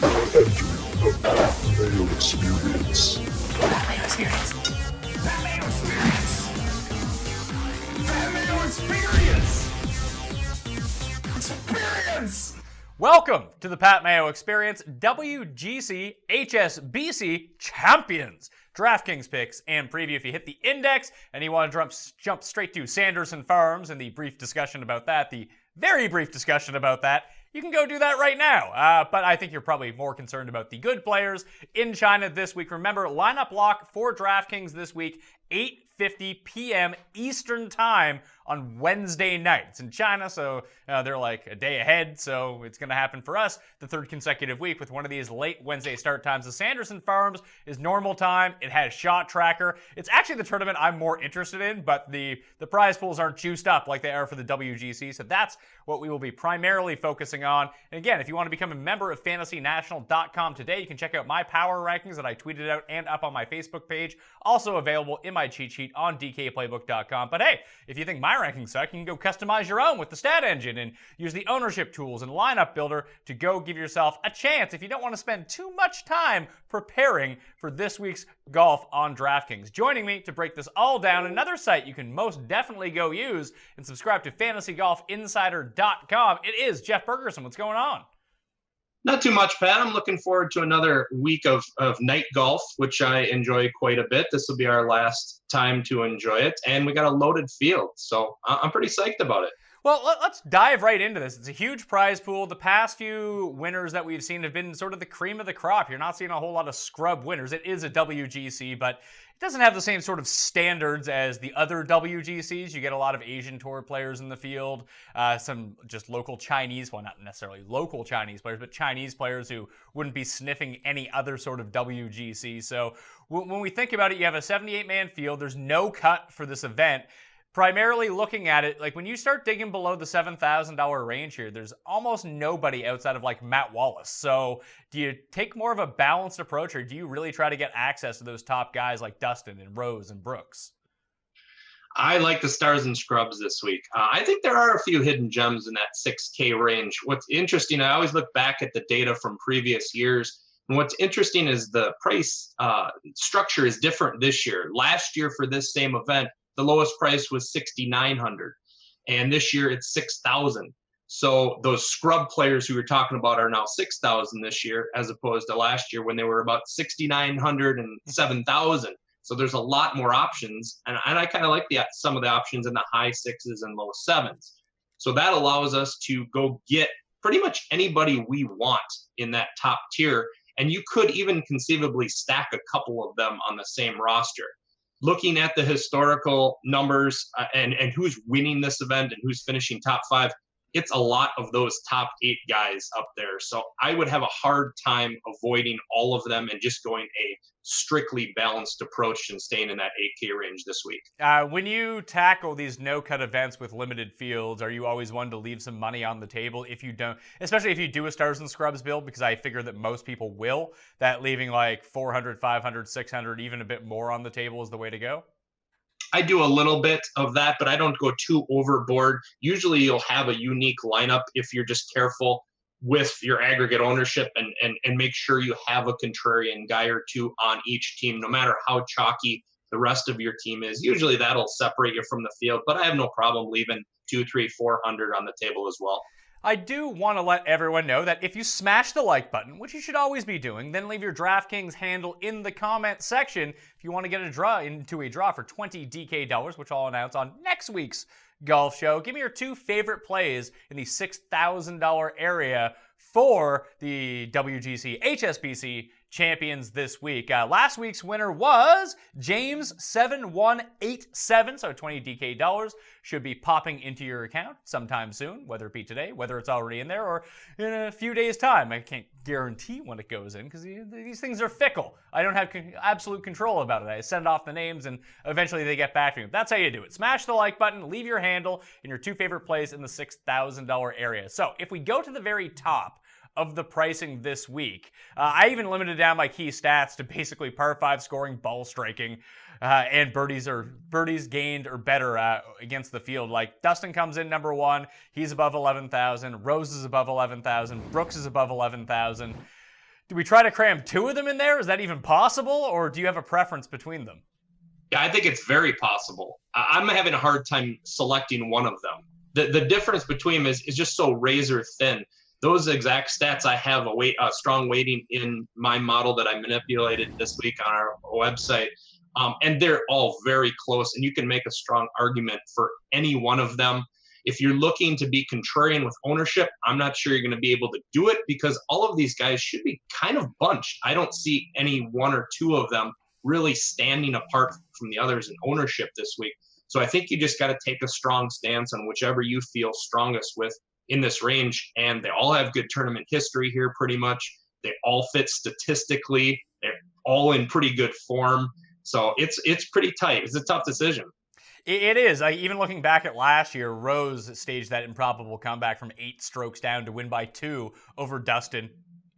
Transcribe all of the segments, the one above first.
The Mayo Experience. Mayo Experience. Mayo Experience. Mayo Experience. Experience. Welcome to the Pat Mayo Experience, WGC HSBC Champions. DraftKings picks and preview. If you hit the index and you want to jump straight to Sanderson Farms and the brief discussion about that, the very brief discussion about that, you can go do that right now. But I think you're probably more concerned about the good players in China this week. Remember, lineup lock for DraftKings this week, 8:50 p.m. Eastern Time on Wednesday night. It's in China, so they're like a day ahead, so it's going to happen for us the third consecutive week with one of these late Wednesday start times. The Sanderson Farms is normal time. It has shot tracker. It's actually the tournament I'm more interested in, but the prize pools aren't juiced up like they are for the WGC, so that's what we will be primarily focusing on. And again, if you want to become a member of FantasyNational.com today, you can check out my power rankings that I tweeted out and up on my Facebook page, also available in my cheat sheet on DKPlaybook.com. But hey, if you think my rankings suck, you can go customize your own with the stat engine and use the ownership tools and lineup builder to go give yourself a chance if you don't want to spend too much time preparing for this week's golf on DraftKings. Joining me to break this all down, another site you can most definitely go use and subscribe to FantasyGolfInsider.com. It is Jeff Bergerson. What's going on? Not too much, Pat. I'm looking forward to another week of night golf, which I enjoy quite a bit. This will be our last time to enjoy it, and we got a loaded field, so I'm pretty psyched about it. Well, let's dive right into this. It's a huge prize pool. The past few winners that we've seen have been sort of the cream of the crop. You're not seeing a whole lot of scrub winners. It is a WGC, but it doesn't have the same sort of standards as the other WGCs. You get a lot of Asian Tour players in the field, some just local Chinese, well, not necessarily local Chinese players, but Chinese players who wouldn't be sniffing any other sort of WGC. So when we think about it, you have a 78-man field. There's no cut for this event. Primarily looking at it, like when you start digging below the $7,000 range here, there's almost nobody outside of like Matt Wallace. So do you take more of a balanced approach, or do you really try to get access to those top guys like Dustin and Rose and Brooks? I like the stars and scrubs this week. I think there are a few hidden gems in that 6K range. What's interesting, I always look back at the data from previous years. And what's interesting is the price structure is different this year. Last year for this same event, the lowest price was $6,900, and this year it's $6,000. So those scrub players who we're talking about are now $6,000 this year, as opposed to last year when they were about $6,900 and $7,000. So there's a lot more options, and I kind of like some of the options in the high sixes and low sevens. So that allows us to go get pretty much anybody we want in that top tier, and you could even conceivably stack a couple of them on the same roster. Looking at the historical numbers and who's winning this event and who's finishing top five, it's a lot of those top 8 guys up there. So I would have a hard time avoiding all of them and just going a strictly balanced approach and staying in that 8K range this week. When you tackle these no-cut events with limited fields, are you always one to leave some money on the table if you don't, especially if you do a Stars and Scrubs build, because I figure that most people will, that leaving like 400, 500, 600, even a bit more on the table is the way to go? I do a little bit of that, but I don't go too overboard. Usually you'll have a unique lineup if you're just careful with your aggregate ownership and make sure you have a contrarian guy or two on each team, no matter how chalky the rest of your team is. Usually that'll separate you from the field, but I have no problem leaving 200, 300, 400 on the table as well. I do want to let everyone know that if you smash the like button, which you should always be doing, then leave your DraftKings handle in the comment section if you want to get into a draw for 20 DK dollars, which I'll announce on next week's golf show. Give me your 2 favorite plays in the $6,000 area for the WGC HSBC champions this week. Last week's winner was James7187, so 20 DK dollars should be popping into your account sometime soon, whether it be today, whether it's already in there, or in a few days' time. I can't guarantee when it goes in because these things are fickle. I don't have absolute control about it. I send off the names and eventually they get back to me. That's how you do it. Smash the like button, leave your handle and your 2 favorite plays in the $6,000 area. So if we go to the very top of the pricing this week. I even limited down my key stats to basically par 5 scoring, ball striking, and birdies gained or better against the field. Like Dustin comes in number 1, he's above 11,000. Rose is above 11,000. Brooks is above 11,000. Do we try to cram 2 of them in there? Is that even possible, or do you have a preference between them? Yeah, I think it's very possible. I'm having a hard time selecting one of them. The difference between them is just so razor thin. Those exact stats I have a strong weighting in my model that I manipulated this week on our website, and they're all very close. And you can make a strong argument for any one of them. If you're looking to be contrarian with ownership, I'm not sure you're going to be able to do it because all of these guys should be kind of bunched. I don't see any 1 or 2 of them really standing apart from the others in ownership this week. So I think you just got to take a strong stance on whichever you feel strongest with in this range. And they all have good tournament history here pretty much. They all fit statistically. They're all in pretty good form. So it's pretty tight. It's a tough decision. It is. Even looking back at last year, Rose staged that improbable comeback from 8 strokes down to win by 2 over Dustin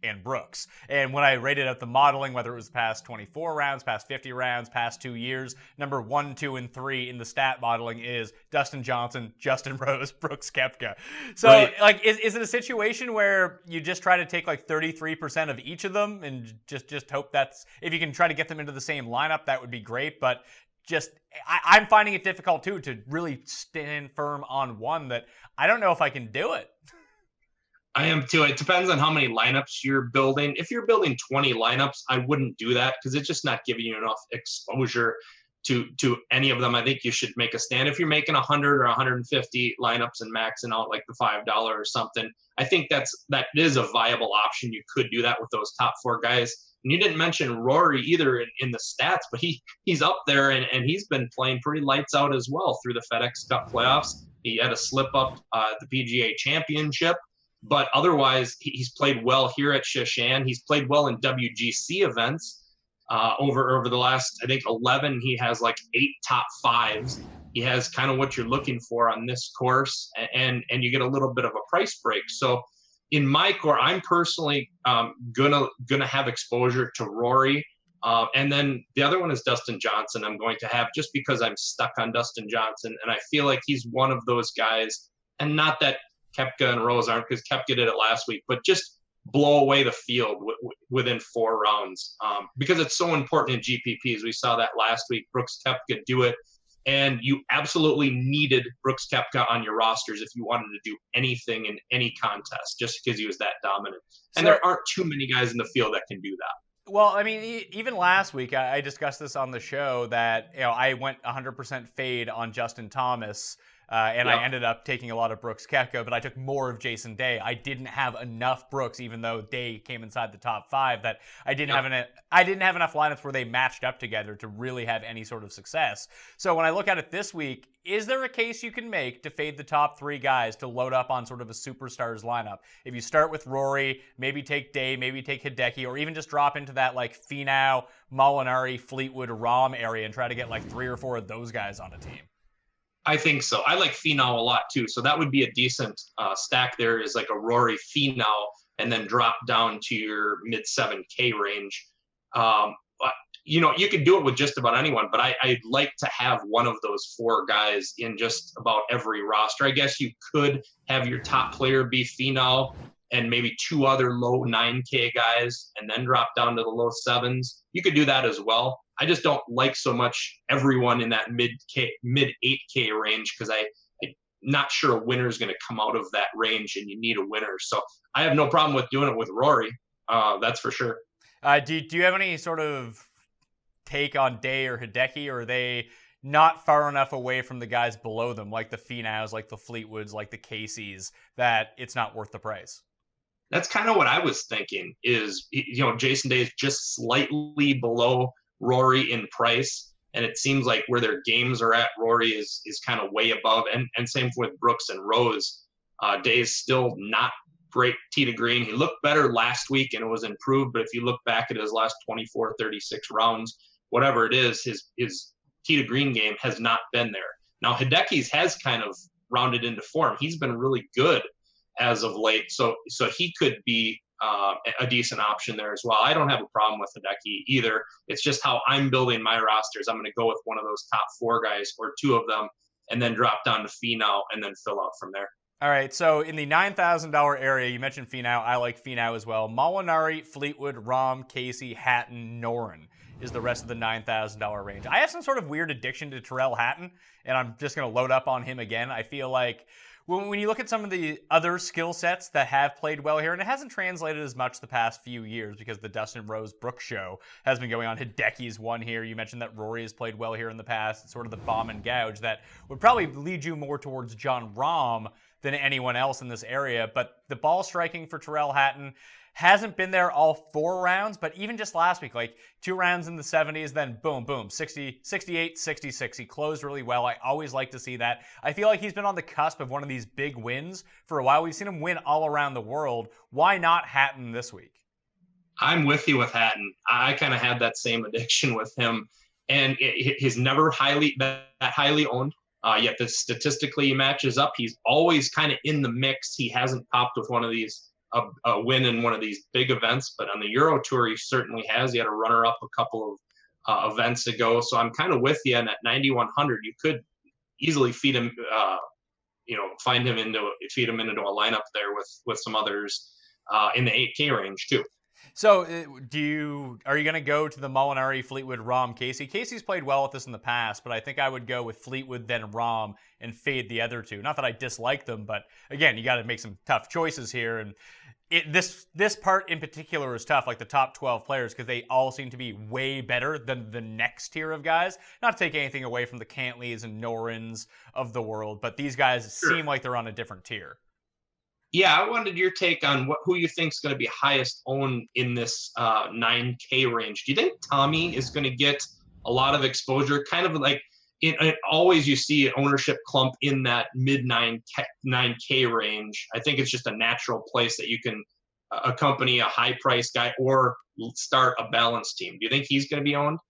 and Brooks. And when I rated out the modeling, whether it was past 24 rounds, past 50 rounds, past 2 years, number 1, 2, and 3 in the stat modeling is Dustin Johnson, Justin Rose, Brooks Koepka. So, right. Is it a situation where you just try to take 33% of each of them and just hope that's, if you can try to get them into the same lineup, that would be great. But I'm finding it difficult too to really stand firm on one that I don't know if I can do it. I am too. It depends on how many lineups you're building. If you're building 20 lineups, I wouldn't do that because it's just not giving you enough exposure to any of them. I think you should make a stand. If you're making 100 or 150 lineups and maxing out like the $5 or something, I think that is a viable option. You could do that with those top 4 guys. And you didn't mention Rory either in the stats, but he's up there and he's been playing pretty lights out as well through the FedEx Cup playoffs. He had a slip up at the PGA Championship, but otherwise he's played well here at Shashan. He's played well in WGC events over the last, I think 11. He has 8 top 5s. He has kind of what you're looking for on this course, and you get a little bit of a price break. So in my core, I'm personally gonna have exposure to Rory, and then the other one is Dustin Johnson. I'm going to have just because I'm stuck on Dustin Johnson, and I feel like he's one of those guys. And not that Koepka and Rose aren't, because Koepka did it last week, but just blow away the field within 4 rounds because it's so important in GPPs. We saw that last week. Brooks Koepka do it. And you absolutely needed Brooks Koepka on your rosters if you wanted to do anything in any contest, just because he was that dominant. And there aren't too many guys in the field that can do that. Well, I mean, even last week, I discussed this on the show that I went 100% fade on Justin Thomas, and I ended up taking a lot of Brooks Koepka, but I took more of Jason Day. I didn't have enough Brooks, even though Day came inside the top 5. That I didn't have enough lineups where they matched up together to really have any sort of success. So when I look at it this week, is there a case you can make to fade the top 3 guys to load up on sort of a superstars lineup? If you start with Rory, maybe take Day, maybe take Hideki, or even just drop into that Finau, Molinari, Fleetwood, Rahm area and try to get 3 or 4 of those guys on a team. I think so. I like Finau a lot too. So that would be a decent stack there, is a Rory Finau, and then drop down to your mid 7K range. You could do it with just about anyone, but I'd like to have one of those 4 guys in just about every roster. I guess you could have your top player be Finau and maybe 2 other low 9K guys and then drop down to the low 7s. You could do that as well. I just don't like so much everyone in that mid 8K range because I'm not sure a winner is going to come out of that range, and you need a winner. So I have no problem with doing it with Rory. That's for sure. Do you have any sort of take on Day or Hideki, or are they not far enough away from the guys below them, like the Finaus, like the Fleetwoods, like the Caseys, that it's not worth the price? That's kind of what I was thinking is, Jason Day is just slightly below Rory in price, and it seems like where their games are at, Rory is kind of way above, and same with Brooks and Rose. Day is still not great tee to green. He looked better last week and it was improved, but if you look back at his last 24, 36 rounds, whatever it is, his tee to green game has not been there. Now Hideki's has kind of rounded into form. He's been really good as of late, so he could be a decent option there as well. I don't have a problem with Hideki either. It's just how I'm building my rosters. I'm going to go with one of those top 4 guys or 2 of them, and then drop down to Finau and then fill out from there. All right, so in the $9,000 area, you mentioned Finau. I like Finau as well. Molinari, Fleetwood, Rahm, Casey, Hatton, Noren is the rest of the $9,000 range. I have some sort of weird addiction to Tyrrell Hatton, and I'm just going to load up on him again. I feel like when you look at some of the other skill sets that have played well here, and it hasn't translated as much the past few years because the Dustin Rose Brooks show has been going on. Hideki's won here. You mentioned that Rory has played well here in the past. It's sort of the bomb and gouge that would probably lead you more towards Jon Rahm than anyone else in this area. But the ball striking for Tyrrell Hatton hasn't been there all 4 rounds, but even just last week, like 2 rounds in the 70s, then boom, boom, 60, 68, 66. He closed really well. I always like to see that. I feel like he's been on the cusp of one of these big wins for a while. We've seen him win all around the world. Why not Hatton this week? I'm with you with Hatton. I kind of had that same addiction with him, and he's never that highly owned. Yet statistically he matches up. He's always kind of in the mix. He hasn't popped with one of these a win in one of these big events, but on the Euro Tour he certainly has. He had a runner-up a couple of events ago. So I'm kind of with you. And at 9,100, you could easily feed him. Feed him into a lineup there with some others in the 8K range too. So, are you going to go to the Molinari, Fleetwood, Rahm, Casey? Casey's played well with this in the past, but I think I would go with Fleetwood, then Rahm, and fade the other two. Not that I dislike them, but again, you got to make some tough choices here. And this part in particular is tough, like the top 12 players, because they all seem to be way better than the next tier of guys. Not to take anything away from the Cantleys and Norens of the world, but these guys seem like they're on a different tier. Yeah, I wanted your take on who you think is going to be highest owned in this 9K range. Do you think Tommy is going to get a lot of exposure? Kind of like always you see an ownership clump in that mid 9K range. I think it's just a natural place that you can accompany a high price guy or start a balanced team. Do you think he's going to be owned?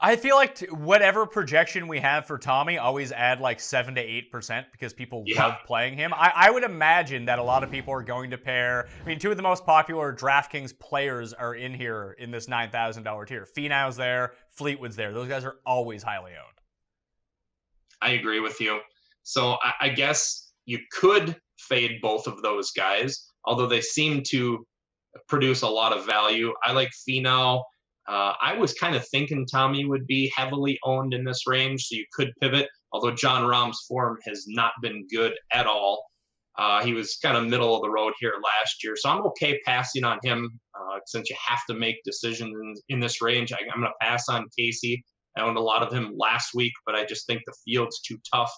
I feel like whatever projection we have for Tommy, always add like 7 to 8% because people love playing him. I would imagine that a lot of people are going to pair. I mean, 2 of the most popular DraftKings players are in here in this $9,000 tier. Finau's there, Fleetwood's there. Those guys are always highly owned. I agree with you. So I guess you could fade both of those guys, although they seem to produce a lot of value. I like Finau. I was kind of thinking Tommy would be heavily owned in this range, so you could pivot, although Jon Rahm's form has not been good at all. He was kind of middle of the road here last year, so I'm okay passing on him since you have to make decisions in this range. I'm going to pass on Casey. I owned a lot of him last week, but I just think the field's too tough.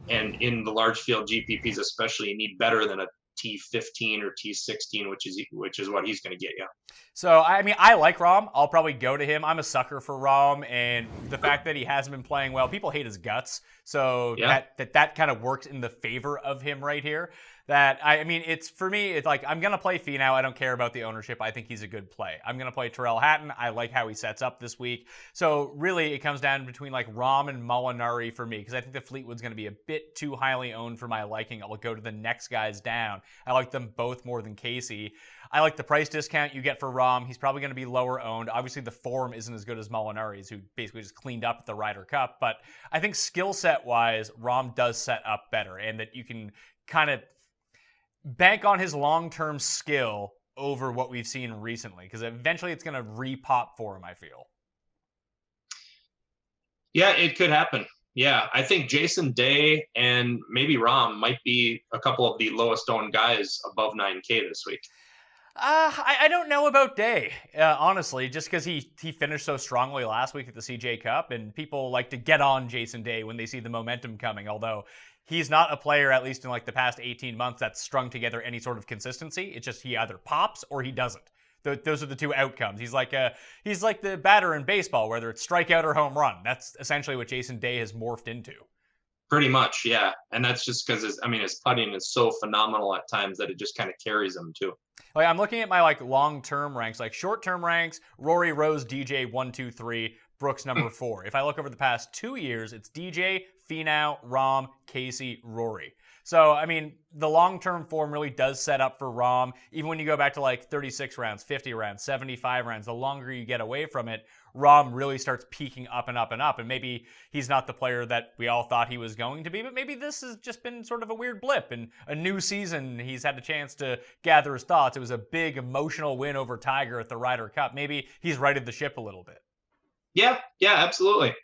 And in the large field GPPs especially, you need better than a T15 or T16, which is what he's going to get you. So, I mean, I like Rahm. I'll probably go to him. I'm a sucker for Rahm, and the fact that he hasn't been playing well, people hate his guts. So that kind of works in the favor of him right here. It's for me, it's like I'm going to play Finau. I don't care about the ownership. I think he's a good play. I'm going to play Tyrrell Hatton. I like how he sets up this week. So really, it comes down between like Rahm and Molinari for me because I think the Fleetwood's going to be a bit too highly owned for my liking. I'll go to the next guys down. I like them both more than Casey. I like the price discount you get for Rahm. He's probably going to be lower owned. Obviously, the form isn't as good as Molinari's, who basically just cleaned up at the Ryder Cup. But I think skill set wise, Rahm does set up better, and that you can kind of bank on his long-term skill over what we've seen recently, because eventually it's going to re-pop for him, I feel. Yeah, it could happen. Yeah, I think Jason Day and maybe Rahm might be a couple of the lowest owned guys above 9K this week. I don't know about Day, honestly, just because he finished so strongly last week at the CJ Cup, and people like to get on Jason Day when they see the momentum coming, although he's not a player, at least in like the past 18 months, that's strung together any sort of consistency. It's just he either pops or he doesn't. Those are the two outcomes. He's like the batter in baseball, whether it's strikeout or home run. That's essentially what Jason Day has morphed into. Pretty much, yeah. And that's just because his putting is so phenomenal at times that it just kind of carries him too. Like I'm looking at my like long-term ranks, like short-term ranks, Rory, Rose, DJ 1, 2, 3, Brooks number 4. If I look over the past 2 years, it's DJ, Finau, Rahm, Casey, Rory. So, I mean, the long-term form really does set up for Rahm. Even when you go back to like 36 rounds, 50 rounds, 75 rounds, the longer you get away from it, Rahm really starts peaking up and up and up. And maybe he's not the player that we all thought he was going to be, but maybe this has just been sort of a weird blip. And a new season, he's had a chance to gather his thoughts. It was a big emotional win over Tiger at the Ryder Cup. Maybe he's righted the ship a little bit. Yeah, absolutely.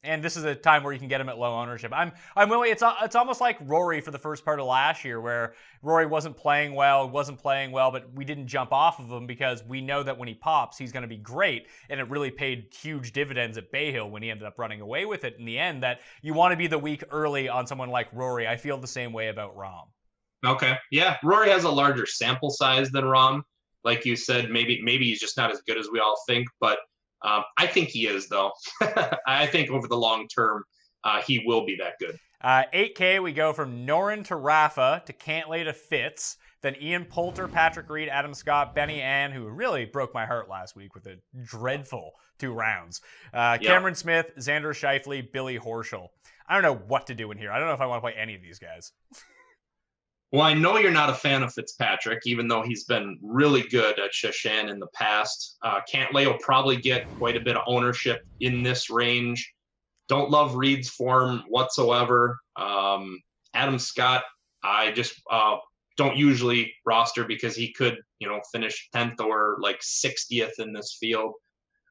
And this is a time where you can get him at low ownership. I'm willing. It's almost like Rory for the first part of last year, where Rory wasn't playing well, but we didn't jump off of him because we know that when he pops, he's going to be great. And it really paid huge dividends at Bay Hill when he ended up running away with it in the end. That you want to be the week early on someone like Rory. I feel the same way about Rahm. Okay, yeah, Rory has a larger sample size than Rahm. Like you said, maybe he's just not as good as we all think, but I think he is, though. I think over the long term, he will be that good. 8K, we go from Norin to Rafa to Cantlay to Fitz. Then Ian Poulter, Patrick Reed, Adam Scott, Benny Ann, who really broke my heart last week with a dreadful 2 rounds. Cameron Smith, Xander Schauffele, Billy Horschel. I don't know what to do in here. I don't know if I want to play any of these guys. Well, I know you're not a fan of Fitzpatrick, even though he's been really good at Shashan in the past. Cantlay will probably get quite a bit of ownership in this range. Don't love Reed's form whatsoever. Adam Scott, I just don't usually roster because he could, finish 10th or like 60th in this field.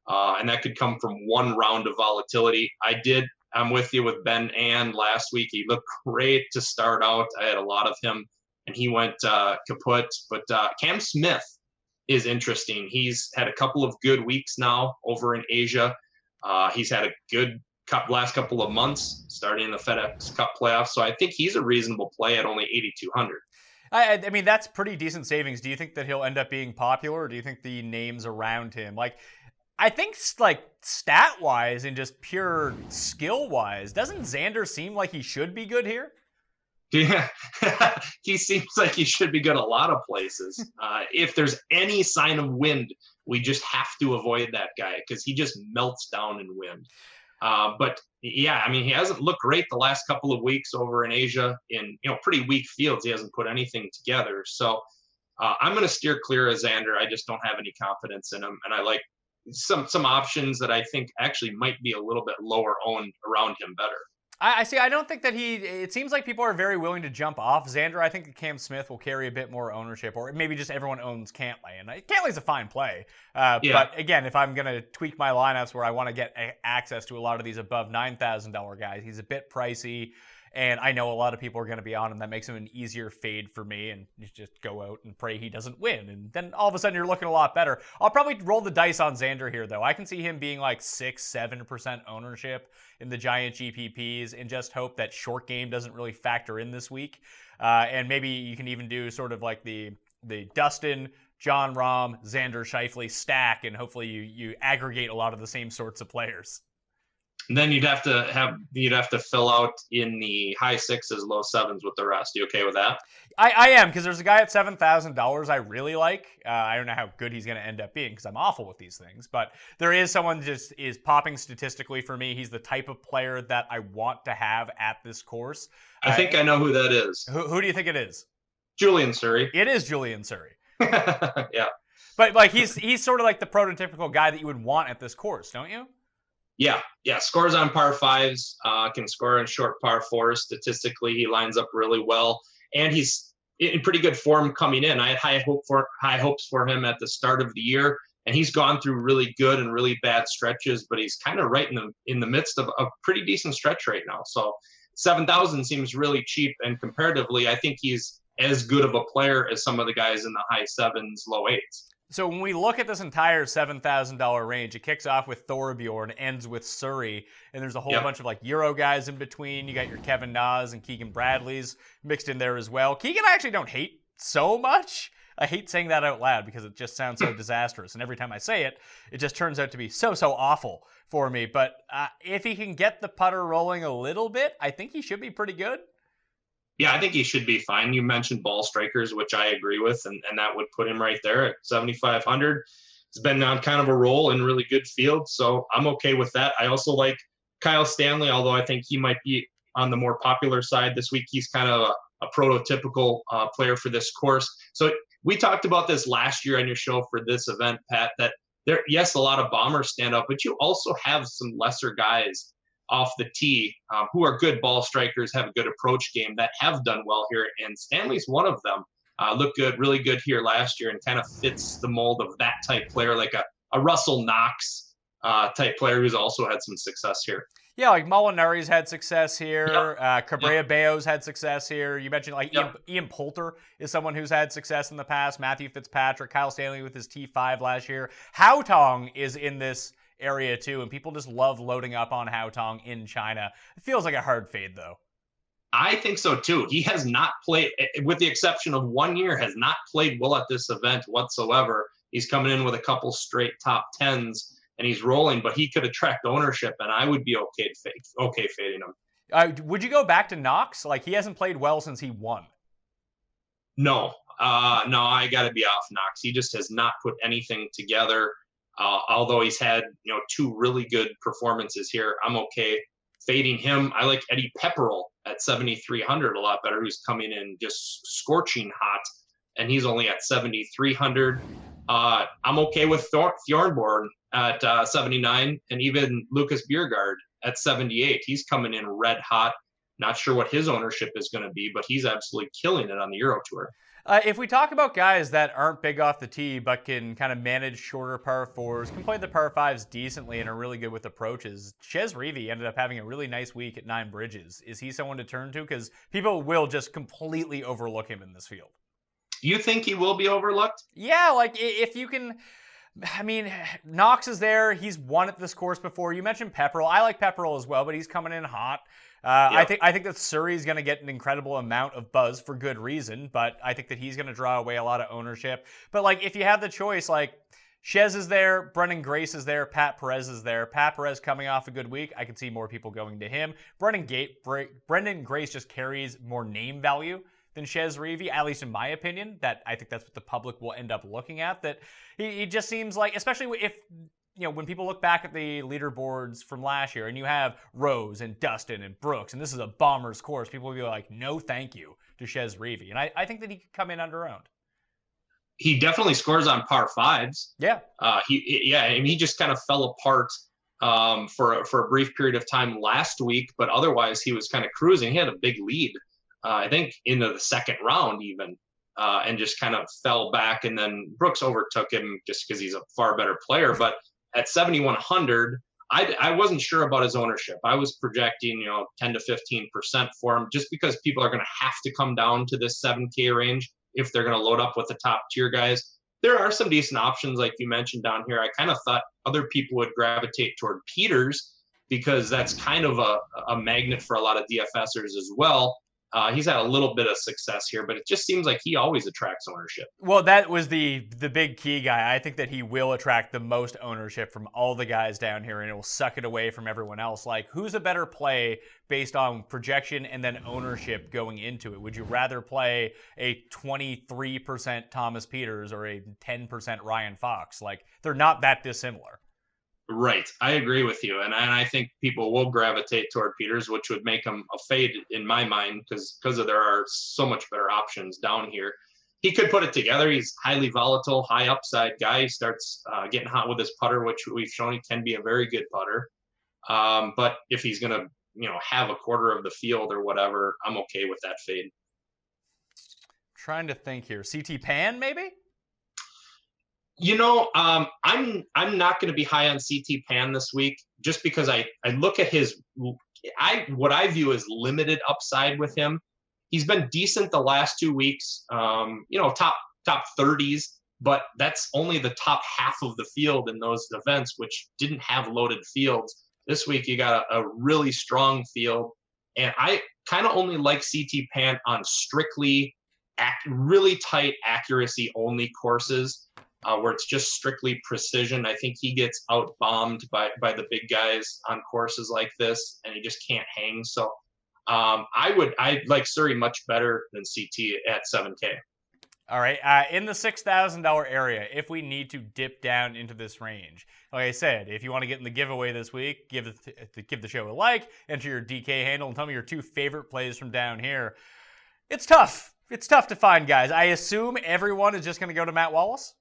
And that could come from one round of volatility. I'm with you with Ben Ann last week. He looked great to start out. I had a lot of him, and he went kaput. But Cam Smith is interesting. He's had a couple of good weeks now over in Asia. He's had a good last couple of months starting the FedEx Cup playoffs. So I think he's a reasonable play at only 8,200. I mean, that's pretty decent savings. Do you think that he'll end up being popular, or do you think the names around him, I think stat-wise and just pure skill-wise, doesn't Xander seem like he should be good here? Yeah, he seems like he should be good a lot of places. If there's any sign of wind, we just have to avoid that guy because he just melts down in wind. But yeah, I mean, he hasn't looked great the last couple of weeks over in Asia in pretty weak fields. He hasn't put anything together. So I'm going to steer clear of Xander. I just don't have any confidence in him, and I like some options that I think actually might be a little bit lower owned around him better. I see. I don't think that it seems like people are very willing to jump off Xander. I think that Cam Smith will carry a bit more ownership, or maybe just everyone owns Cantlay. And Cantlay's a fine play. But again, if I'm going to tweak my lineups where I want to get access to a lot of these above $9,000 guys, he's a bit pricey. And I know a lot of people are going to be on him. That makes him an easier fade for me. And you just go out and pray he doesn't win. And then all of a sudden you're looking a lot better. I'll probably roll the dice on Xander here, though. I can see him being like 6-7% ownership in the giant GPPs and just hope that short game doesn't really factor in this week. And maybe you can even do sort of like the Dustin, John Rahm, Xander Schauffele stack. And hopefully you aggregate a lot of the same sorts of players. And then you'd have to fill out in the high 6s, low 7s with the rest. You okay with that? I am, because there's a guy at $7,000 I really like. I don't know how good he's going to end up being because I'm awful with these things. But there is someone that just is popping statistically for me. He's the type of player that I want to have at this course. I think I know who that is. Who do you think it is? Julian Surrey. It is Julian Surrey. Yeah. But he's sort of like the prototypical guy that you would want at this course, don't you? Yeah. Scores on par 5s, can score on short par 4s. Statistically, he lines up really well, and he's in pretty good form coming in. I had high hopes for him at the start of the year, and he's gone through really good and really bad stretches, but he's kind of right in the midst of a pretty decent stretch right now. So 7,000 seems really cheap, and comparatively, I think he's as good of a player as some of the guys in the high 7s, low 8s. So when we look at this entire $7,000 range, it kicks off with Thorbjorn, ends with Surrey, and there's a whole bunch of Euro guys in between. You got your Kevin Nas and Keegan Bradley's mixed in there as well. Keegan I actually don't hate so much. I hate saying that out loud because it just sounds so disastrous, and every time I say it, it just turns out to be so awful for me. But if he can get the putter rolling a little bit, I think he should be pretty good. Yeah, I think he should be fine. You mentioned ball strikers, which I agree with, and that would put him right there at 7,500. He's been on kind of a roll in really good fields, so I'm okay with that. I also like Kyle Stanley, although I think he might be on the more popular side this week. He's kind of a prototypical player for this course. So we talked about this last year on your show for this event, Pat, that there, yes, a lot of bombers stand up, but you also have some lesser guys off the tee who are good ball strikers, have a good approach game, that have done well here. And Stanley's one of them. Looked good, really good here last year, and kind of fits the mold of that type player, like a Russell Knox type player who's also had some success here. Yeah, like Molinari's had success here. Cabrera Bayo's had success here. You mentioned like Ian Poulter is someone who's had success in the past. Matthew Fitzpatrick, Kyle Stanley with his T5 last year. Haotong is in this area too, and people just love loading up on Haotong in China. It feels like a hard fade though. I think so too. He has not played, with the exception of 1 year, has not played well at this event whatsoever. He's coming in with a couple straight top tens, and he's rolling, but he could attract ownership, and I would be okay fading him. Would you go back to Knox? Like, he hasn't played well since he won. No, I got to be off Knox. He just has not put anything together. Although he's had 2 really good performances here, I'm okay fading him. I like Eddie Pepperell at 7,300 a lot better, who's coming in just scorching hot, and he's only at 7,300. I'm okay with Thornborn at 79, and even Lucas Bjerregaard at 78. He's coming in red hot. Not sure what his ownership is going to be, but he's absolutely killing it on the Euro Tour. If we talk about guys that aren't big off the tee but can kind of manage shorter par fours, can play the par fives decently and are really good with approaches, Chez Reavie ended up having a really nice week at Nine Bridges. Is he someone to turn to? Because people will just completely overlook him in this field. You think he will be overlooked? Yeah, like if you can... I mean, Knox is there. He's won at this course before. You mentioned Pepperell. I like Pepperell as well, but he's coming in hot. Yep. I think that Surrey's going to get an incredible amount of buzz for good reason, but I think that he's going to draw away a lot of ownership. But like, if you have the choice, like Chez is there, Brendan Grace is there, Pat Perez is there. Pat Perez coming off a good week, I can see more people going to him. Brendan Grace just carries more name value than Chez Reavie, at least in my opinion. That I think that's what the public will end up looking at. That he just seems like, especially if, when people look back at the leaderboards from last year and you have Rose and Dustin and Brooks, and this is a bomber's course, people will be like, no thank you to Chez Reavie. And I think that he could come in under-owned. He definitely scores on par fives. Yeah. He just kind of fell apart for a brief period of time last week, but otherwise he was kind of cruising. He had a big lead, I think, into the second round even, and just kind of fell back. And then Brooks overtook him just because he's a far better player. But at 7,100, I wasn't sure about his ownership. I was projecting, 10 to 15% for him, just because people are going to have to come down to this 7K range if they're going to load up with the top tier guys. There are some decent options, like you mentioned down here. I kind of thought other people would gravitate toward Peters because that's kind of a magnet for a lot of DFSers as well. He's had a little bit of success here, but it just seems like he always attracts ownership. Well, that was the big key guy. I think that he will attract the most ownership from all the guys down here, and it will suck it away from everyone else. Like, who's a better play based on projection and then ownership going into it? Would you rather play a 23% Thomas Peters or a 10% Ryan Fox? Like, they're not that dissimilar. Right. I agree with you. And I think people will gravitate toward Peters, which would make him a fade in my mind because there are so much better options down here. He could put it together. He's highly volatile, high upside guy. He starts getting hot with his putter, which we've shown he can be a very good putter. But if he's going to, have a quarter of the field or whatever, I'm okay with that fade. Trying to think here. CT Pan, maybe? I'm not going to be high on CT Pan this week just because I look at what I view as limited upside with him. He's been decent the last 2 weeks, top 30s, but that's only the top half of the field in those events, which didn't have loaded fields. This week, you got a really strong field, and I kind of only like CT Pan on strictly really tight accuracy only courses. Where it's just strictly precision. I think he gets out-bombed by the big guys on courses like this, and he just can't hang. So I like Surrey much better than CT at 7K. All right. In the $6,000 area, if we need to dip down into this range, like I said, if you want to get in the giveaway this week, give the show a like, enter your DK handle, and tell me your 2 favorite plays from down here. It's tough. It's tough to find guys. I assume everyone is just going to go to Matt Wallace.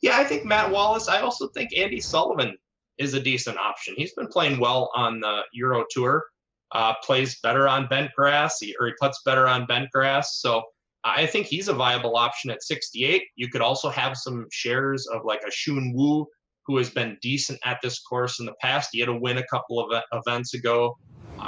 Yeah, I think Matt Wallace. I also think Andy Sullivan is a decent option. He's been playing well on the Euro Tour. Plays better on bent grass, or he puts better on bent grass. So I think he's a viable option at 68. You could also have some shares of like a Shun Wu, who has been decent at this course in the past. He had a win a couple of events ago.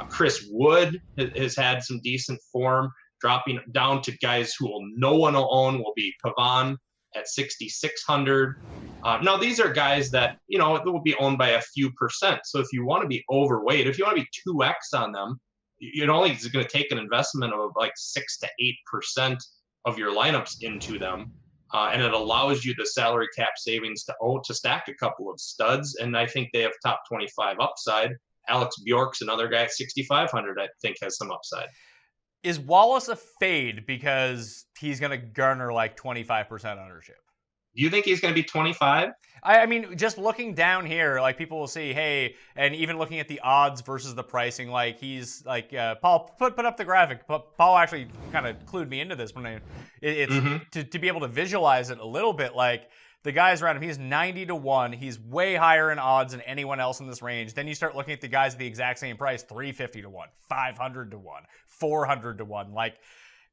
Chris Wood has had some decent form, dropping down to guys who no one will own will be Pavon at 6,600. Now, these are guys that, will be owned by a few percent. So if you want to be overweight, if you want to be 2x on them, it only is going to take an investment of like 6 to 8% of your lineups into them. And it allows you the salary cap savings to stack a couple of studs. And I think they have top 25 upside. Alex Bjork's another guy at 6,500, I think, has some upside. Is Wallace a fade because he's going to garner like 25% ownership? Do you think he's going to be 25? I mean, just looking down here, like people will see, hey, and even looking at the odds versus the pricing, like he's like Paul put up the graphic. Paul actually kind of clued me into this when to be able to visualize it a little bit. Like the guys around him, he's 90-1. He's way higher in odds than anyone else in this range. Then you start looking at the guys at the exact same price: 350-1, 500-1, 400-1. Like.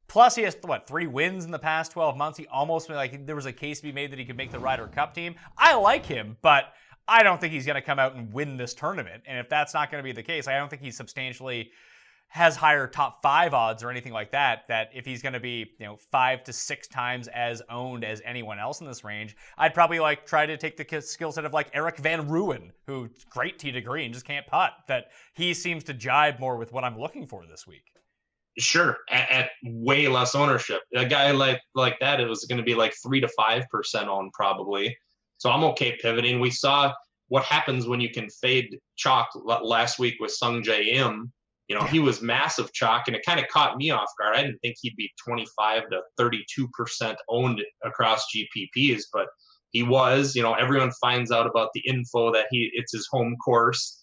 Plus, he has, 3 wins in the past 12 months. He almost, there was a case to be made that he could make the Ryder Cup team. I like him, but I don't think he's going to come out and win this tournament. And if that's not going to be the case, I don't think he substantially has higher top 5 odds or anything like that, that if he's going to be, 5 to 6 times as owned as anyone else in this range, I'd probably try to take the skill set of Eric Van Rooyen, who's great tee to green, just can't putt, that he seems to jibe more with what I'm looking for this week. Sure, at way less ownership. A guy like that, it was going to be 3 to 5% owned probably. So I'm okay pivoting. We saw what happens when you can fade chalk last week with Sung Jae Im. He was massive chalk, and it kind of caught me off guard. I didn't think he'd be 25 to 32% owned across GPPs, but he was. Everyone finds out about the info that it's his home course.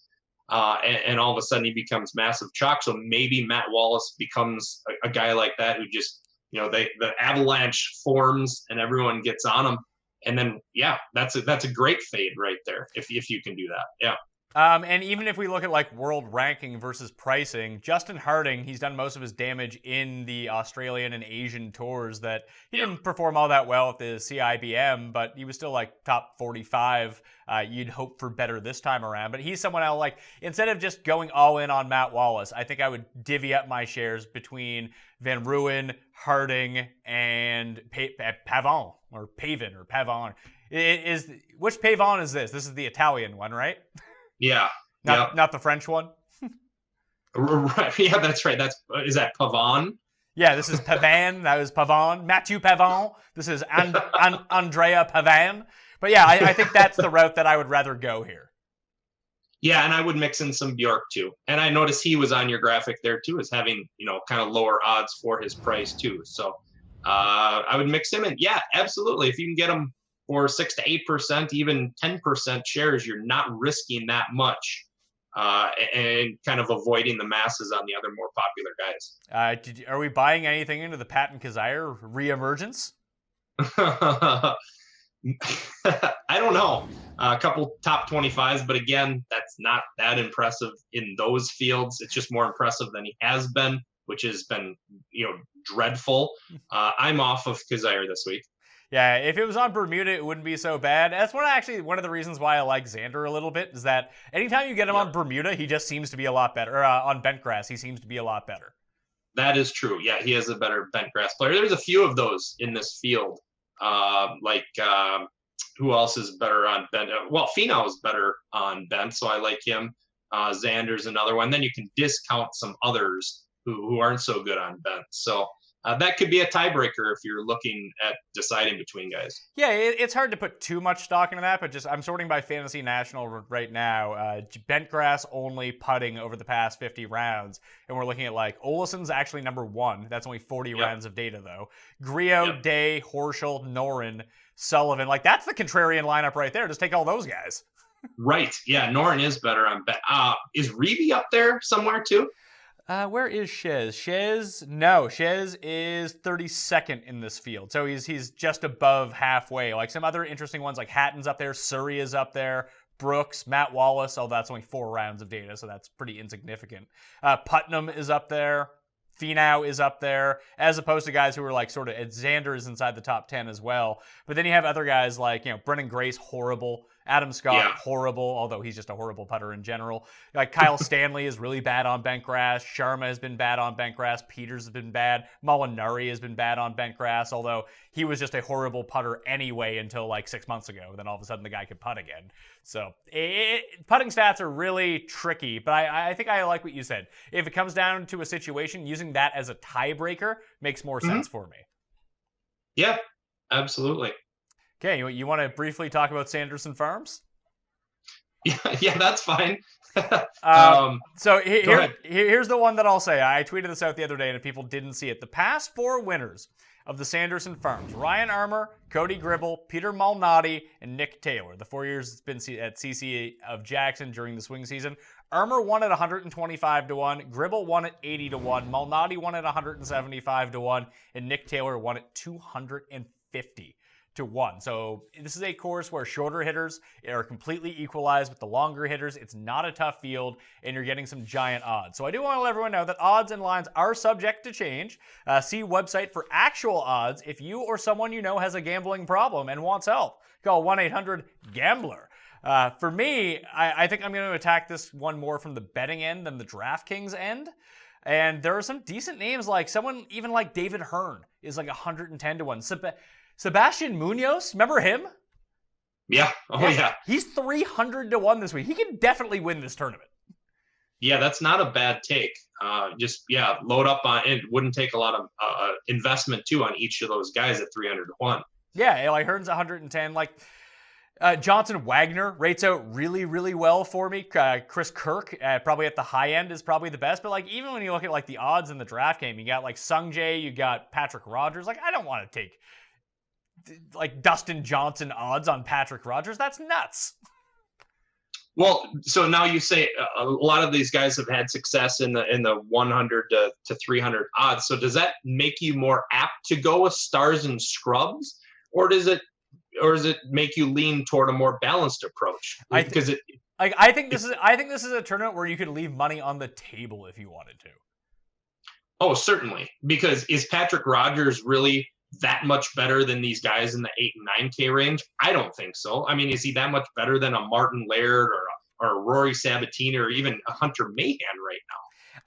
And all of a sudden he becomes massive chalk. So maybe Matt Wallace becomes a guy like that who just, the avalanche forms and everyone gets on him. And then, that's a great fade right there if you can do that. Yeah. And even if we look at world ranking versus pricing, Justin Harding, he's done most of his damage in the Australian and Asian tours. That he didn't perform all that well at the CIBM, but he was still top 45. You'd hope for better this time around. But he's someone else, instead of just going all in on Matt Wallace, I think I would divvy up my shares between Van Rooyen, Harding, and Pavon, or Pavin, or Pavon. Which Pavon is this? This is the Italian one, right? Yeah. Not the French one? Right. Yeah, that's right. Is that Pavon? Yeah, this is Pavon. That was Pavon. Mathieu Pavon. This is Andrea Pavon. But yeah, I think that's the route that I would rather go here. Yeah, and I would mix in some Bjork too. And I noticed he was on your graphic there too, as having, kind of lower odds for his price too. So I would mix him in. Yeah, absolutely. If you can get him for 6 to 8%, even 10% shares, you're not risking that much, and kind of avoiding the masses on the other more popular guys. Are we buying anything into the Patton Kizzire reemergence? I don't know. A couple top 25s, but again, that's not that impressive in those fields. It's just more impressive than he has been, which has been, dreadful. I'm off of Kizzire this week. Yeah, if it was on Bermuda, it wouldn't be so bad. That's one of the reasons why I like Xander a little bit, is that anytime you get him on Bermuda, he just seems to be a lot better. Or on bent grass, he seems to be a lot better. That is true. Yeah, he is a better bent grass player. There's a few of those in this field. Who else is better on bent? Well, Finau is better on bent, so I like him. Xander's another one. Then you can discount some others who aren't so good on bent. So that could be a tiebreaker if you're looking at deciding between guys. Yeah, it's hard to put too much stock into that, but I'm sorting by Fantasy National right now. Bent grass only putting over the past 50 rounds, and we're looking at Olison's actually number 1. That's only 40 rounds of data though. Griot, Day, Horschel, Noren, Sullivan, that's the contrarian lineup right there. Just take all those guys. Right. Yeah, Noren is better on bent. Is Reavie up there somewhere too? Where is Shez? Shez is 32nd in this field. So he's just above halfway. Like some other interesting ones, like Hatton's up there, Surrey is up there, Brooks, Matt Wallace, although that's only 4 rounds of data, so that's pretty insignificant. Putnam is up there. Finau is up there, as opposed to guys who are like sort of, Xander is inside the top 10 as well. But then you have other guys like, Brennan Grace, horrible. Adam Scott, horrible, although he's just a horrible putter in general. Like Kyle Stanley is really bad on bent grass. Sharma has been bad on bent grass. Peters has been bad. Molinari has been bad on bent grass, although he was just a horrible putter anyway until like 6 months ago. Then all of a sudden the guy could putt again. So putting stats are really tricky, but I think I like what you said. If it comes down to a situation, using that as a tiebreaker makes more sense for me. Yeah, absolutely. Okay, you want to briefly talk about Sanderson Farms? Yeah, that's fine. So here's the one that I'll say. I tweeted this out the other day, and if people didn't see it, the past 4 winners of the Sanderson Farms: Ryan Armour, Cody Gribble, Peter Malnati, and Nick Taylor. The 4 years it's been at CC of Jackson during the swing season. Armour won at 125 to 1, Gribble won at 80 to 1, Malnati won at 175 to 1, and Nick Taylor won at 250 to 1. So this is a course where shorter hitters are completely equalized with the longer hitters. It's not a tough field, and you're getting some giant odds. So I do want to let everyone know that odds and lines are subject to change. See website for actual odds if you or someone you know has a gambling problem and wants help. Call 1-800-GAMBLER. For me, I think I'm going to attack this one more from the betting end than the DraftKings end. And there are some decent names, like someone even like David Hearn is like 110 to 1. Sebastian Munoz, remember him? Yeah. Yeah. He's 300 to 1 this week. He can definitely win this tournament. Yeah, that's not a bad take. Load up on it. Wouldn't take a lot of investment too on each of those guys at 300 to 1. Yeah, like Hearn's 110. Like Johnson Wagner rates out really, really well for me. Chris Kirk, probably at the high end, is probably the best. But like even when you look at like the odds in the draft game, you got like Sung Jae, you got Patrick Rogers. Like I don't want to take like Dustin Johnson odds on Patrick Rogers. That's nuts. Well, so now you say a lot of these guys have had success in the 100 to 300 odds. So does that make you more apt to go with stars and scrubs, or does it make you lean toward a more balanced approach? I think this is a tournament where you could leave money on the table if you wanted to. Oh, certainly. Because is Patrick Rogers really that much better than these guys in the 8 and 9K range? I don't think so. I mean, is he that much better than a Martin Laird or a Rory Sabatini or even a Hunter Mahan right now?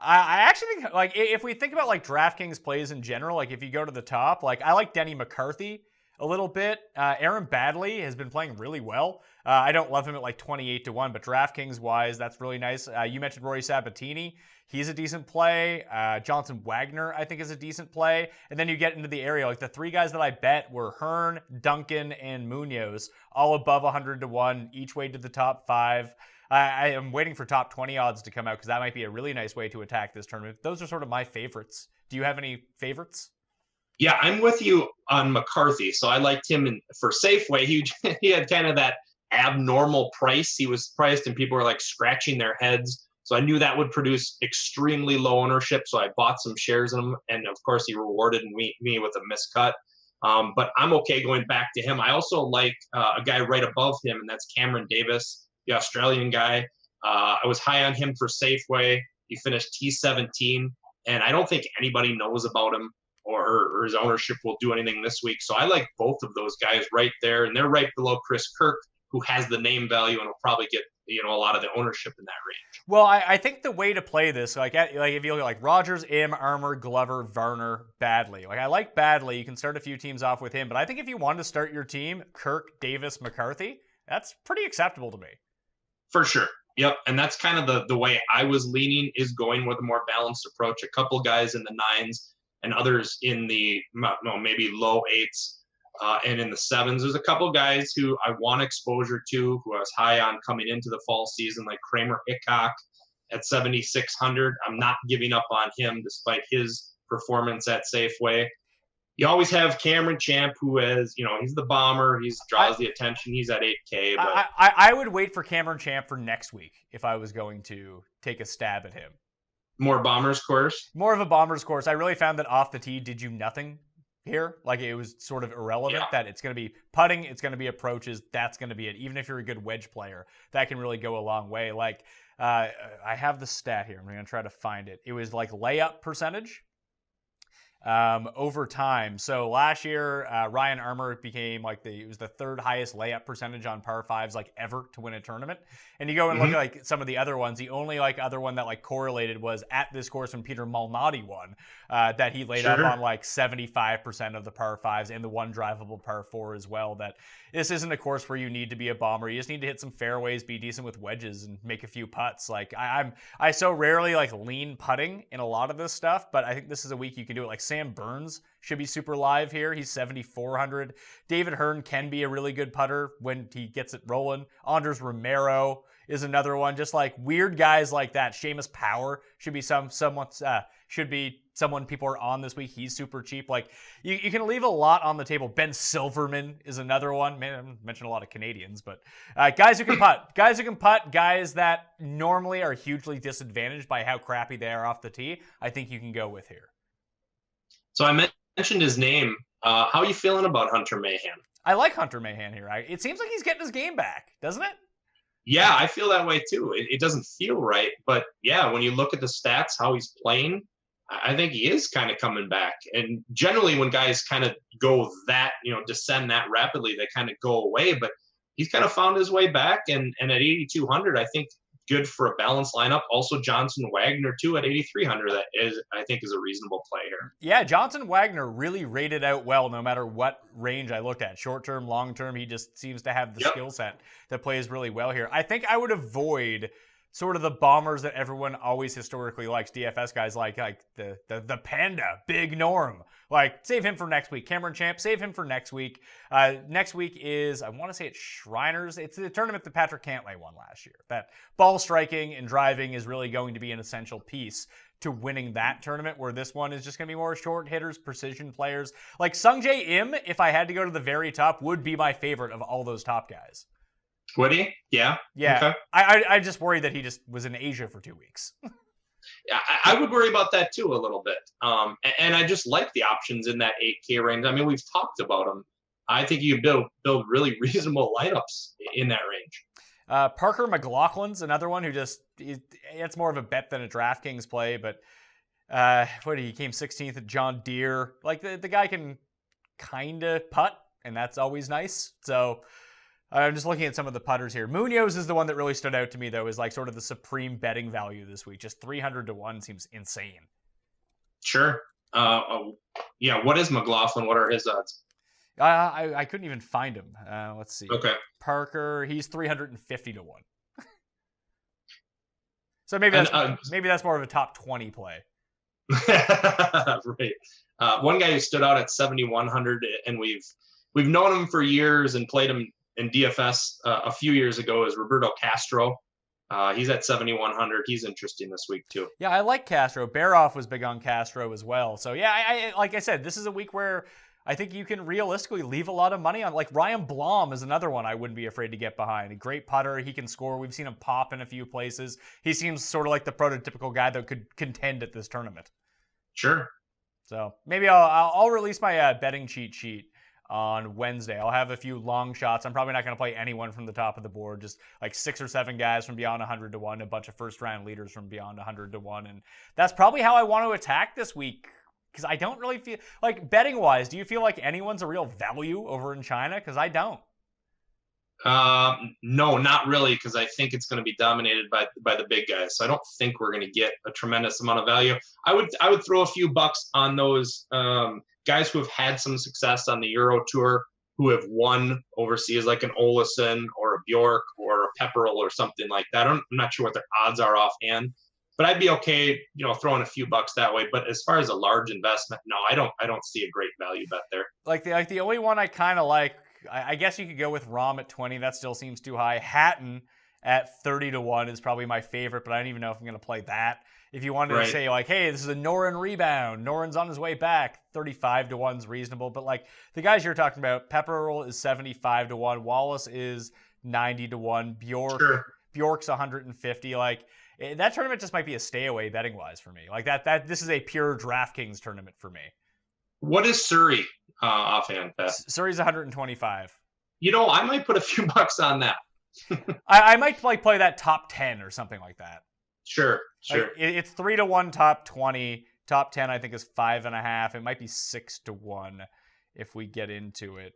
I actually think, like, if we think about like DraftKings plays in general, like if you go to the top, like I like Denny McCarthy a little bit. Aaron Badley has been playing really well. I don't love him at like 28 to 1, but DraftKings wise, that's really nice. You mentioned Rory Sabatini. He's a decent play. Johnson Wagner, I think, is a decent play. And then you get into the area. Like the 3 guys that I bet were Hearn, Duncan, and Munoz, all above 100 to 1, each way to the top 5. I am waiting for top 20 odds to come out because that might be a really nice way to attack this tournament. Those are sort of my favorites. Do you have any favorites? Yeah, I'm with you on McCarthy. So I liked him for Safeway. He had kind of that abnormal price. He was priced and people were like scratching their heads. So I knew that would produce extremely low ownership. So I bought some shares in him. And of course, he rewarded me with a miscut. But I'm okay going back to him. I also like a guy right above him, and that's Cameron Davis, the Australian guy. I was high on him for Safeway. He finished T17, and I don't think anybody knows about him or his ownership will do anything this week. So I like both of those guys right there, and they're right below Chris Kirk, who has the name value and will probably get a lot of the ownership in that range. Well, I think the way to play this, like if you look at like Rogers, Armour, Glover, Varner, Badley. Like I like Badley. You can start a few teams off with him, but I think if you wanted to start your team, Kirk, Davis, McCarthy, that's pretty acceptable to me. For sure. Yep. And that's kind of the way I was leaning, is going with a more balanced approach. A couple guys in the 9s and others in the maybe low 8s. And in the 7s, there's a couple guys who I want exposure to, who I was high on coming into the fall season, like Kramer Hickok at 7,600. I'm not giving up on him despite his performance at Safeway. You always have Cameron Champ, who is, he's the bomber. He draws the attention. He's at 8K. But I would wait for Cameron Champ for next week if I was going to take a stab at him. More Bombers course. More of a Bombers course. I really found that off the tee did you nothing here. Like, it was sort of irrelevant that it's going to be putting, it's going to be approaches, that's going to be it. Even if you're a good wedge player, that can really go a long way. Like, I have the stat here. I'm going to try to find it. It was like layup percentage over time. So last year, Ryan Armour became it was the third highest layup percentage on par fives like ever to win a tournament. And you go and look at like some of the other ones. The only like other one that like correlated was at this course when Peter Malnati won, that he laid up on like 75% of the par fives and the one drivable par four as well. That this isn't a course where you need to be a bomber. You just need to hit some fairways, be decent with wedges, and make a few putts. Like I so rarely like lean putting in a lot of this stuff, but I think this is a week you can do it. Like Sam Burns should be super live here. He's 7,400. David Hearn can be a really good putter when he gets it rolling. Anders Romero is another one. Just like weird guys like that. Seamus Power should be someone people are on this week. He's super cheap. Like you can leave a lot on the table. Ben Silverman is another one. Man, I mentioned a lot of Canadians, but guys who can putt. Guys that normally are hugely disadvantaged by how crappy they are off the tee. I think you can go with here. So I mentioned his name. How are you feeling about Hunter Mahan? I like Hunter Mahan here. It seems like he's getting his game back, doesn't it? Yeah, I feel that way too. It doesn't feel right, but yeah, when you look at the stats, how he's playing, I think he is kind of coming back. And generally when guys kind of go that, descend that rapidly, they kind of go away, but he's kind of found his way back. And at 8,200, I think good for a balanced lineup. Also Johnson Wagner too at 8,300. That is, I think, is a reasonable play here. Yeah, Johnson Wagner really rated out well no matter what range I looked at. Short term, long term, he just seems to have the skill set that plays really well here. I think I would avoid sort of the bombers that everyone always historically likes. DFS guys like the Panda, Big Norm. Like, save him for next week. Cameron Champ, save him for next week. Next week is, I want to say it's Shriners. It's the tournament that Patrick Cantlay won last year. That ball striking and driving is really going to be an essential piece to winning that tournament, where this one is just going to be more short hitters, precision players. Like Sungjae Im, if I had to go to the very top, would be my favorite of all those top guys. Would he? Yeah. Yeah. Okay. I just worried that he just was in Asia for 2 weeks. Yeah, I would worry about that too a little bit. And I just like the options in that 8K range. I mean, we've talked about them. I think you build really reasonable lineups in that range. Parker McLaughlin's another one who it's more of a bet than a DraftKings play, but he came 16th at John Deere. Like the guy can kind of putt, and that's always nice. So I'm just looking at some of the putters here. Munoz is the one that really stood out to me, though, is like sort of the supreme betting value this week. Just 300 to 1 seems insane. Sure. Yeah. What is McLaughlin? What are his odds? I couldn't even find him. Let's see. Okay. Parker, he's 350 to 1. So maybe that's more of a top 20 play. Right. One guy who stood out at 7,100, and we've known him for years and played him in DFS a few years ago, is Roberto Castro. He's at 7,100. He's interesting this week too. Yeah, I like Castro. Baroff was big on Castro as well. So yeah, I like I said, this is a week where I think you can realistically leave a lot of money on. Like Ryan Blom is another one I wouldn't be afraid to get behind. A great putter. He can score. We've seen him pop in a few places. He seems sort of like the prototypical guy that could contend at this tournament. Sure. So maybe I'll release my betting cheat sheet on Wednesday. I'll have a few long shots. I'm probably not going to play anyone from the top of the board, just like 6 or 7 guys from beyond 100 to 1, a bunch of first round leaders from beyond 100 to 1. And that's probably how I want to attack this week, because I don't really feel like, betting wise, do you feel like anyone's a real value over in China? Because I don't. No, not really, because I think it's going to be dominated by the big guys. So I don't think we're going to get a tremendous amount of value. I would throw a few bucks on those guys who have had some success on the Euro Tour, who have won overseas, like an Olesen or a Bjork or a Pepperell or something like that. I'm not sure what their odds are offhand, but I'd be okay, throwing a few bucks that way. But as far as a large investment, no, I don't see a great value bet there. Like the only one I kind of like, I guess you could go with Rahm at 20. That still seems too high. Hatton at 30 to 1 is probably my favorite, but I don't even know if I'm going to play that. If you wanted to say like, hey, this is a Noren rebound, Noren's on his way back, 35 to 1 is reasonable. But like the guys you're talking about, Pepperell is 75 to 1, Wallace is 90 to 1, Bjork's 150. Like, that tournament just might be a stay away betting wise for me. Like this is a pure DraftKings tournament for me. What is Surrey offhand, Pat? Surrey's 125. I might put a few bucks on that. I might play that top 10 or something like that. Sure. Like, it's 3-1 top 20. Top 10 I think is 5.5. It might be 6-1 if we get into it.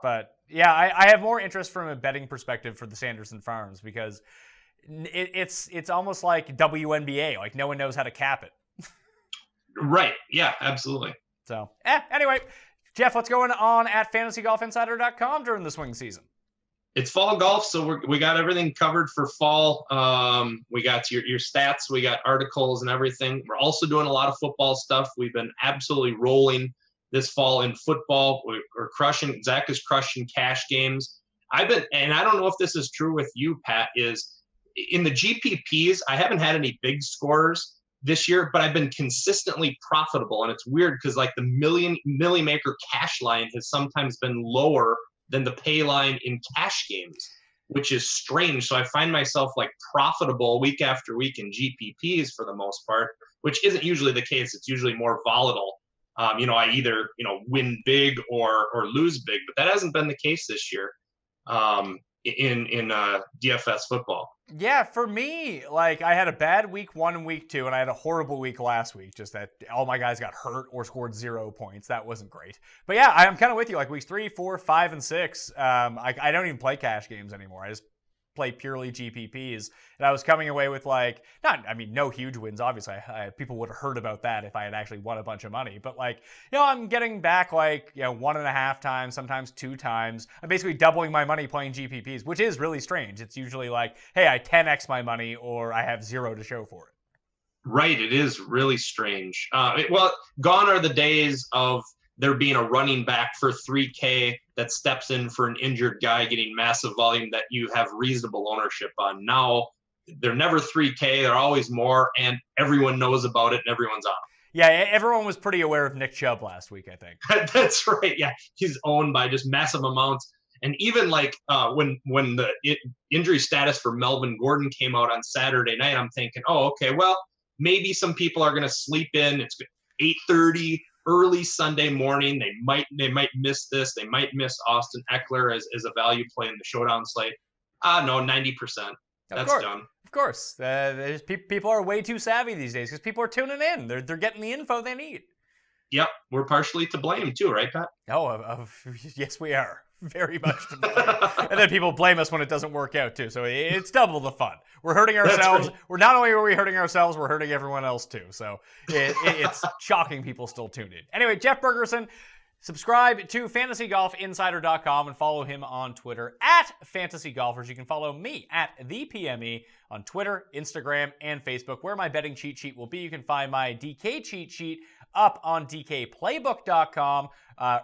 But yeah, I have more interest from a betting perspective for the Sanderson Farms because it's almost like WNBA. Like, no one knows how to cap it. Right. Yeah, absolutely. So, anyway, Jeff, what's going on at fantasygolfinsider.com during the swing season? It's fall golf, so we got everything covered for fall. We got your stats, we got articles and everything. We're also doing a lot of football stuff. We've been absolutely rolling this fall in football. We're crushing. Zach is crushing cash games. And I don't know if this is true with you, Pat, is in the GPPs, I haven't had any big scorers this year, but I've been consistently profitable. And it's weird because like the Millie Maker cash line has sometimes been lower than the pay line in cash games, which is strange. So I find myself like profitable week after week in GPPs for the most part, which isn't usually the case. It's usually more volatile. I either, win big or lose big, but that hasn't been the case this year in DFS football. Yeah, for me, like I had a bad week 1 and week 2, and I had a horrible week last week. Just that all my guys got hurt or scored 0 points. That wasn't great. But yeah, I'm kind of with you. Like weeks 3, 4, 5, and 6, I don't even play cash games anymore. I just play purely GPPs, and I was coming away with no huge wins. Obviously, people would have heard about that if I had actually won a bunch of money. But I'm getting back 1.5 times, sometimes 2 times. I'm basically doubling my money playing GPPs, which is really strange. It's usually like, hey, I 10x my money, or I have 0 to show for it. Right, it is really strange. Gone are the days of there being a running back for 3K that steps in for an injured guy getting massive volume that you have reasonable ownership on. Now, they're never 3K. They're always more, and everyone knows about it, and everyone's on. Yeah, everyone was pretty aware of Nick Chubb last week, I think. That's right. Yeah, he's owned by just massive amounts. And even when the injury status for Melvin Gordon came out on Saturday night, I'm thinking, oh, okay, well, maybe some people are going to sleep in. It's 8:30. Early Sunday morning, they might miss this. They might miss Austin Eckler as a value play in the showdown slate. No, 90%. That's done. Of course. People are way too savvy these days because people are tuning in. They're getting the info they need. Yep, we're partially to blame too, right, Pat? Oh, yes, we are. Very much to blame. And then people blame us when it doesn't work out too. So it's double the fun. We're hurting ourselves. Right. We're not only are we hurting ourselves, we're hurting everyone else too. So it's shocking people still tuned in. Anyway, Jeff Bergerson, subscribe to fantasygolfinsider.com and follow him on Twitter at fantasygolfers. You can follow me at ThePME on Twitter, Instagram, and Facebook, where my betting cheat sheet will be. You can find my DK cheat sheet up on DKPlaybook.com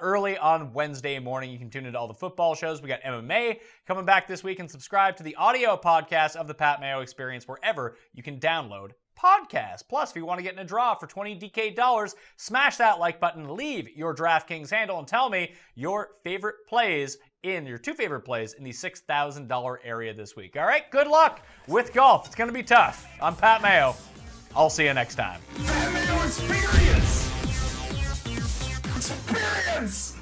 early on Wednesday morning. You can tune into all the football shows. We got MMA coming back this week, and subscribe to the audio podcast of the Pat Mayo Experience wherever you can download podcasts. Plus, if you want to get in a draw for $20 DK, smash that like button, leave your DraftKings handle, and tell me your favorite plays your 2 favorite plays in the $6,000 area this week. All right, good luck with golf. It's going to be tough. I'm Pat Mayo. I'll see you next time. Pat Mayo Experience! Experience!